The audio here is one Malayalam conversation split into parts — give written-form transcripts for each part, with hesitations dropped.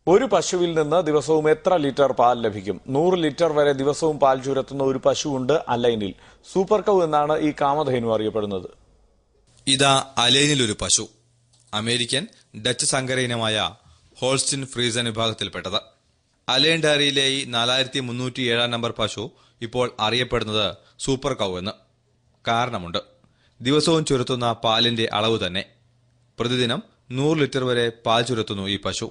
ഒരു പശുവിൽ നിന്ന് ദിവസവും എത്ര ലിറ്റർ പാൽ ലഭിക്കും? 100 ലിറ്റർ വരെ ദിവസവും പാൽ ചുരത്തുന്ന ഒരു പശുവുണ്ട് അലൈനിൽ. സൂപ്പർ കൗ എന്നാണ് ഈ കാമധേനു അറിയപ്പെടുന്നത്. ഇതാ അലൈനിൽ ഒരു പശു. അമേരിക്കൻ ഡച്ച് സങ്കര ഇനമായ ഹോൾസ്റ്റിൻ ഫ്രീസൻ വിഭാഗത്തിൽപ്പെട്ടത്. അലൈൻ ഡയറിയിലെ ഈ 4307 നമ്പർ പശു ഇപ്പോൾ അറിയപ്പെടുന്നത് സൂപ്പർ കൗ എന്ന്. കാരണമുണ്ട്. ദിവസവും ചുരത്തുന്ന പാലിന്റെ അളവ് തന്നെ. പ്രതിദിനം 100 ലിറ്റർ വരെ പാൽ ചുരത്തുന്നു ഈ പശു.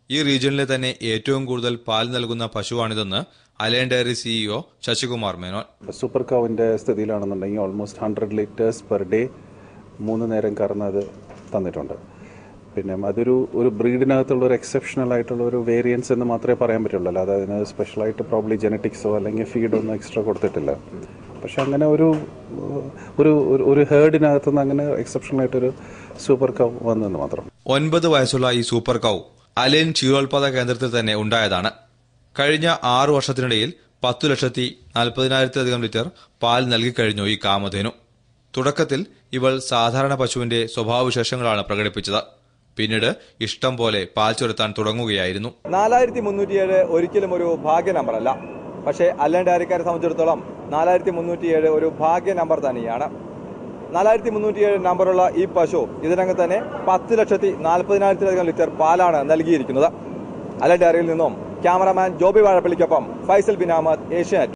ഈ റീജിയനിലെ തന്നെ ഏറ്റവും കൂടുതൽ പാൽ നൽകുന്ന പശുവാണിതെന്ന് Al Ain dairy CEO Shashikumar Menon. Super കൗവിന്റെ സ്ഥിതിയിലാണെന്നുണ്ടെങ്കിൽ ഓൾമോസ്റ്റ് 100 ലിറ്റേഴ്സ് പെർ ഡേ 3 നേരം കറന്നത് തന്നിട്ടുണ്ട്. പിന്നെ അതൊരു ബ്രീഡിനകത്തുള്ള ഒരു എക്സെപ്ഷണൽ ആയിട്ടുള്ള ഒരു വേരിയൻസ് എന്ന് മാത്രമേ പറയാൻ പറ്റുള്ളൂ. അല്ലാതെ അതിന് സ്പെഷ്യലായിട്ട് പ്രോബ്ലി ജെനറ്റിക്സോ അല്ലെങ്കിൽ ഫീഡൊന്നും എക്സ്ട്രാ കൊടുത്തിട്ടില്ല. പക്ഷെ അങ്ങനെ ഒരു ഹേർഡിനകത്തുനിന്ന് അങ്ങനെ എക്സെപ്ഷണൽ ആയിട്ടൊരു സൂപ്പർ കൗ വന്നെന്ന് മാത്രം. 9 വയസ്സുള്ള ഈ സൂപ്പർ കൗ അലൈൻ ക്ഷീരോത്പാദക കേന്ദ്രത്തിൽ തന്നെ ഉണ്ടായതാണ്. കഴിഞ്ഞ 6 വർഷത്തിനിടയിൽ 10,40,000 ലിറ്റർ പാൽ നൽകിക്കഴിഞ്ഞു ഈ കാമധേനു. തുടക്കത്തിൽ ഇവൾ സാധാരണ പശുവിന്റെ സ്വഭാവവിശേഷങ്ങളാണ് പ്രകടിപ്പിച്ചത്. പിന്നീട് ഇഷ്ടം പോലെ പാൽ ചുരത്താൻ തുടങ്ങുകയായിരുന്നു. 4307 ഒരിക്കലും ഒരു ഭാഗ്യ നമ്പറല്ല. പക്ഷേ അലൈൻ ഡയറിക്കാരെ സംബന്ധിച്ചിടത്തോളം 4307 ഒരു ഭാഗ്യ നമ്പർ തന്നെയാണ്. 4307 നമ്പറുള്ള ഈ പശു ഇതിനകം തന്നെ 10,40,000 ലിറ്റർ പാലാണ് നൽകിയിരിക്കുന്നത്. അലൈൻ ഡയറിയിൽ നിന്നും cameraman Joby വാഴപ്പള്ളിക്കൊപ്പം Faisal bin Ahmed, Asianet.